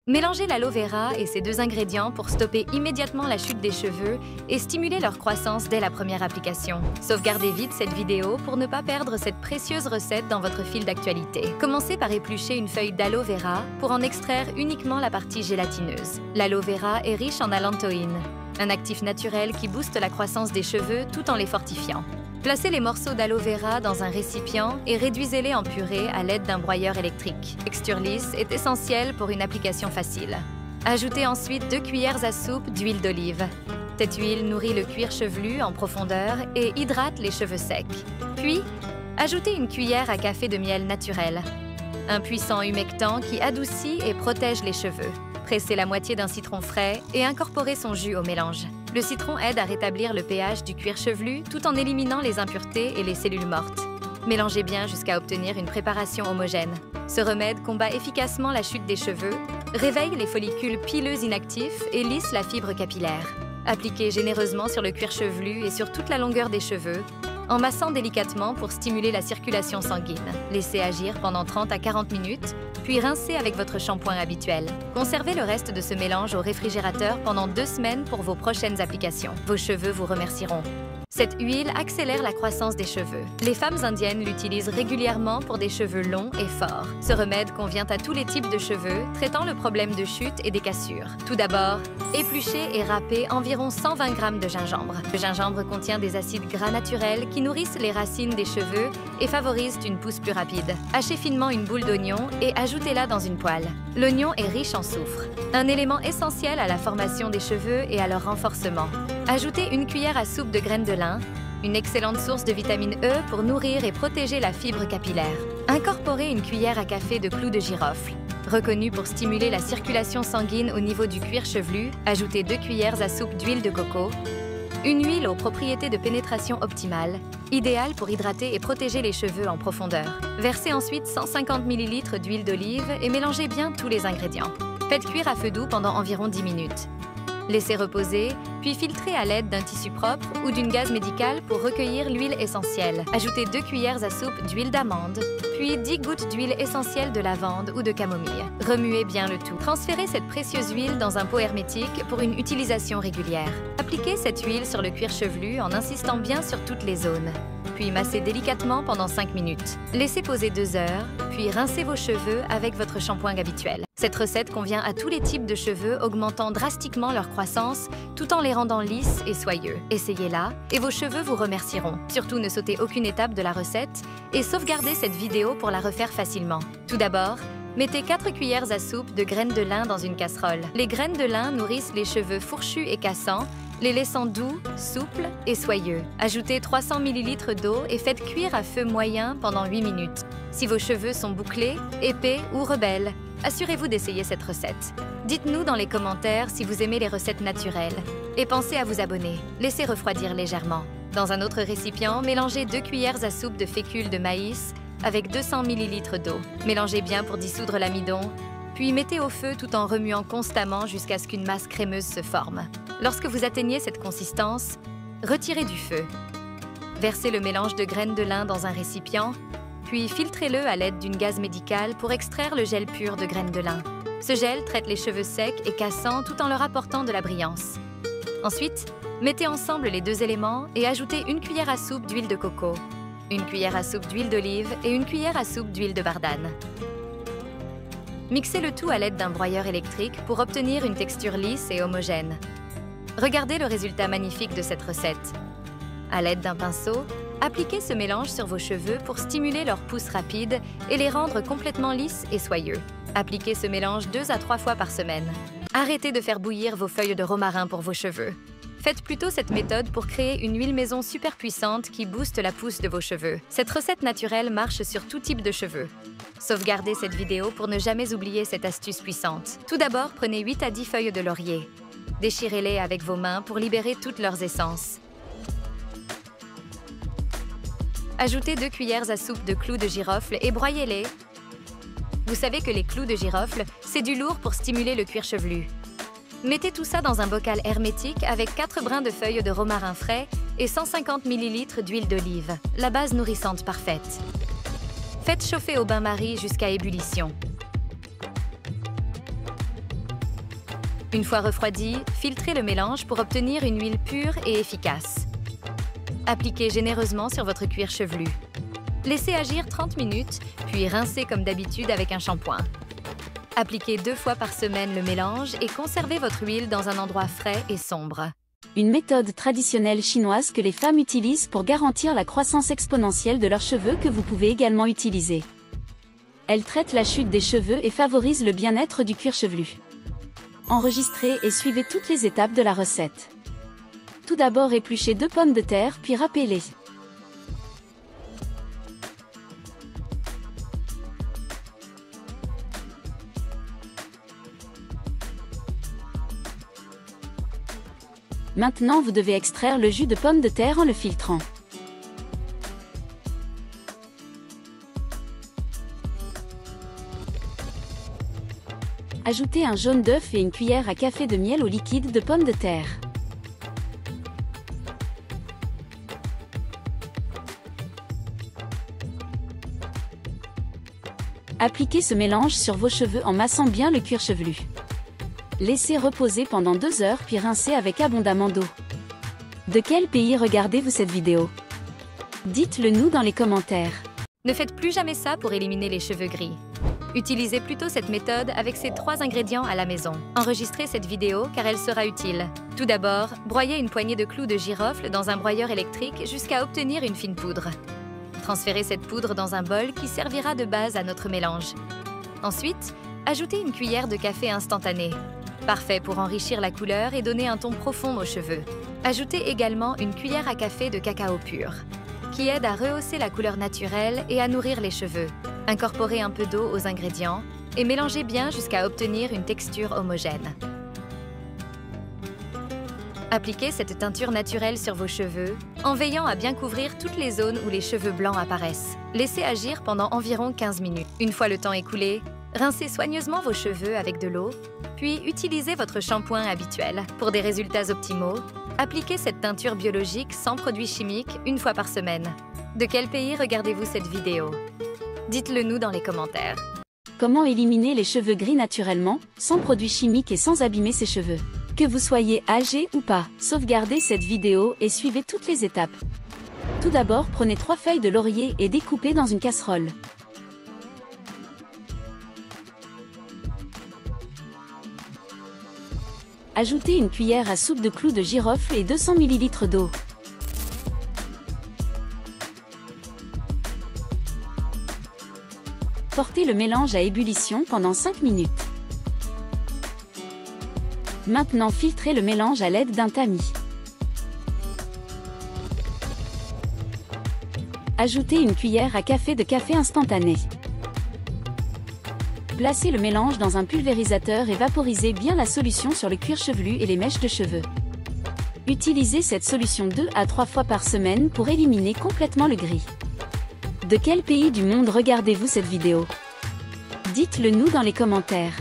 Mélangez l'aloe vera et ces deux ingrédients pour stopper immédiatement la chute des cheveux et stimuler leur croissance dès la première application. Sauvegardez vite cette vidéo pour ne pas perdre cette précieuse recette dans votre fil d'actualité. Commencez par éplucher une feuille d'aloe vera pour en extraire uniquement la partie gélatineuse. L'aloe vera est riche en allantoïne, un actif naturel qui booste la croissance des cheveux tout en les fortifiant. Placez les morceaux d'aloe vera dans un récipient et réduisez-les en purée à l'aide d'un broyeur électrique. Texture lisse est essentielle pour une application facile. Ajoutez ensuite 2 cuillères à soupe d'huile d'olive. Cette huile nourrit le cuir chevelu en profondeur et hydrate les cheveux secs. Puis, ajoutez une cuillère à café de miel naturel, un puissant humectant qui adoucit et protège les cheveux. Pressez la moitié d'un citron frais et incorporez son jus au mélange. Le citron aide à rétablir le pH du cuir chevelu tout en éliminant les impuretés et les cellules mortes. Mélangez bien jusqu'à obtenir une préparation homogène. Ce remède combat efficacement la chute des cheveux, réveille les follicules pileux inactifs et lisse la fibre capillaire. Appliquez généreusement sur le cuir chevelu et sur toute la longueur des cheveux, en massant délicatement pour stimuler la circulation sanguine. Laissez agir pendant 30 à 40 minutes, puis rincez avec votre shampoing habituel. Conservez le reste de ce mélange au réfrigérateur pendant 2 semaines pour vos prochaines applications. Vos cheveux vous remercieront. Cette huile accélère la croissance des cheveux. Les femmes indiennes l'utilisent régulièrement pour des cheveux longs et forts. Ce remède convient à tous les types de cheveux, traitant le problème de chute et des cassures. Tout d'abord, épluchez et râpez environ 120 g de gingembre. Le gingembre contient des acides gras naturels qui nourrissent les racines des cheveux et favorisent une pousse plus rapide. Hachez finement une boule d'oignon et ajoutez-la dans une poêle. L'oignon est riche en soufre, un élément essentiel à la formation des cheveux et à leur renforcement. Ajoutez une cuillère à soupe de graines de lin, une excellente source de vitamine E pour nourrir et protéger la fibre capillaire. Incorporez une cuillère à café de clous de girofle. Reconnu pour stimuler la circulation sanguine au niveau du cuir chevelu, ajoutez 2 cuillères à soupe d'huile de coco, une huile aux propriétés de pénétration optimale, idéale pour hydrater et protéger les cheveux en profondeur. Versez ensuite 150 ml d'huile d'olive et mélangez bien tous les ingrédients. Faites cuire à feu doux pendant environ 10 minutes. Laissez reposer, puis filtrez à l'aide d'un tissu propre ou d'une gaze médicale pour recueillir l'huile essentielle. Ajoutez 2 cuillères à soupe d'huile d'amande, puis 10 gouttes d'huile essentielle de lavande ou de camomille. Remuez bien le tout. Transférez cette précieuse huile dans un pot hermétique pour une utilisation régulière. Appliquez cette huile sur le cuir chevelu en insistant bien sur toutes les zones. Puis massez délicatement pendant 5 minutes. Laissez poser 2 heures, puis rincez vos cheveux avec votre shampoing habituel. Cette recette convient à tous les types de cheveux, augmentant drastiquement leur croissance tout en les rendant lisses et soyeux. Essayez-la et vos cheveux vous remercieront. Surtout ne sautez aucune étape de la recette et sauvegardez cette vidéo pour la refaire facilement. Tout d'abord, mettez 4 cuillères à soupe de graines de lin dans une casserole. Les graines de lin nourrissent les cheveux fourchus et cassants, les laissant doux, souples et soyeux. Ajoutez 300 ml d'eau et faites cuire à feu moyen pendant 8 minutes. Si vos cheveux sont bouclés, épais ou rebelles, assurez-vous d'essayer cette recette. Dites-nous dans les commentaires si vous aimez les recettes naturelles. Et pensez à vous abonner. Laissez refroidir légèrement. Dans un autre récipient, mélangez 2 cuillères à soupe de fécule de maïs avec 200 ml d'eau. Mélangez bien pour dissoudre l'amidon, puis mettez au feu tout en remuant constamment jusqu'à ce qu'une masse crémeuse se forme. Lorsque vous atteignez cette consistance, retirez du feu. Versez le mélange de graines de lin dans un récipient, puis filtrez-le à l'aide d'une gaze médicale pour extraire le gel pur de graines de lin. Ce gel traite les cheveux secs et cassants tout en leur apportant de la brillance. Ensuite, mettez ensemble les 2 éléments et ajoutez 1 cuillère à soupe d'huile de coco, 1 cuillère à soupe d'huile d'olive et 1 cuillère à soupe d'huile de bardane. Mixez le tout à l'aide d'un broyeur électrique pour obtenir une texture lisse et homogène. Regardez le résultat magnifique de cette recette. À l'aide d'un pinceau, appliquez ce mélange sur vos cheveux pour stimuler leur pousse rapide et les rendre complètement lisses et soyeux. Appliquez ce mélange 2 à 3 fois par semaine. Arrêtez de faire bouillir vos feuilles de romarin pour vos cheveux. Faites plutôt cette méthode pour créer une huile maison super puissante qui booste la pousse de vos cheveux. Cette recette naturelle marche sur tout type de cheveux. Sauvegardez cette vidéo pour ne jamais oublier cette astuce puissante. Tout d'abord, prenez 8 à 10 feuilles de laurier. Déchirez-les avec vos mains pour libérer toutes leurs essences. Ajoutez 2 cuillères à soupe de clous de girofle et broyez-les. Vous savez que les clous de girofle, c'est du lourd pour stimuler le cuir chevelu. Mettez tout ça dans un bocal hermétique avec 4 brins de feuilles de romarin frais et 150 ml d'huile d'olive, la base nourrissante parfaite. Faites chauffer au bain-marie jusqu'à ébullition. Une fois refroidi, filtrez le mélange pour obtenir une huile pure et efficace. Appliquez généreusement sur votre cuir chevelu. Laissez agir 30 minutes, puis rincez comme d'habitude avec un shampoing. Appliquez 2 fois par semaine le mélange et conservez votre huile dans un endroit frais et sombre. Une méthode traditionnelle chinoise que les femmes utilisent pour garantir la croissance exponentielle de leurs cheveux que vous pouvez également utiliser. Elle traite la chute des cheveux et favorise le bien-être du cuir chevelu. Enregistrez et suivez toutes les étapes de la recette. Tout d'abord épluchez 2 pommes de terre puis râpez-les. Maintenant vous devez extraire le jus de pomme de terre en le filtrant. Ajoutez un jaune d'œuf et une cuillère à café de miel au liquide de pomme de terre. Appliquez ce mélange sur vos cheveux en massant bien le cuir chevelu. Laissez reposer pendant 2 heures puis rincez avec abondamment d'eau. De quel pays regardez-vous cette vidéo? Dites-le nous dans les commentaires. Ne faites plus jamais ça pour éliminer les cheveux gris. Utilisez plutôt cette méthode avec ces 3 ingrédients à la maison. Enregistrez cette vidéo car elle sera utile. Tout d'abord, broyez une poignée de clous de girofle dans un broyeur électrique jusqu'à obtenir une fine poudre. Transférez cette poudre dans un bol qui servira de base à notre mélange. Ensuite, ajoutez une cuillère de café instantané. Parfait pour enrichir la couleur et donner un ton profond aux cheveux. Ajoutez également une cuillère à café de cacao pur, qui aide à rehausser la couleur naturelle et à nourrir les cheveux. Incorporez un peu d'eau aux ingrédients et mélangez bien jusqu'à obtenir une texture homogène. Appliquez cette teinture naturelle sur vos cheveux en veillant à bien couvrir toutes les zones où les cheveux blancs apparaissent. Laissez agir pendant environ 15 minutes. Une fois le temps écoulé, rincez soigneusement vos cheveux avec de l'eau, puis utilisez votre shampoing habituel. Pour des résultats optimaux, appliquez cette teinture biologique sans produits chimiques 1 fois par semaine. De quel pays regardez-vous cette vidéo? Dites-le nous dans les commentaires. Comment éliminer les cheveux gris naturellement, sans produits chimiques et sans abîmer ses cheveux? Que vous soyez âgé ou pas, sauvegardez cette vidéo et suivez toutes les étapes. Tout d'abord, prenez 3 feuilles de laurier et découpez dans une casserole. Ajoutez une cuillère à soupe de clous de girofle et 200 ml d'eau. Portez le mélange à ébullition pendant 5 minutes. Maintenant filtrez le mélange à l'aide d'un tamis. Ajoutez une cuillère à café de café instantané. Placez le mélange dans un pulvérisateur et vaporisez bien la solution sur le cuir chevelu et les mèches de cheveux. Utilisez cette solution 2 à 3 fois par semaine pour éliminer complètement le gris. De quel pays du monde regardez-vous cette vidéo? Dites-le nous dans les commentaires.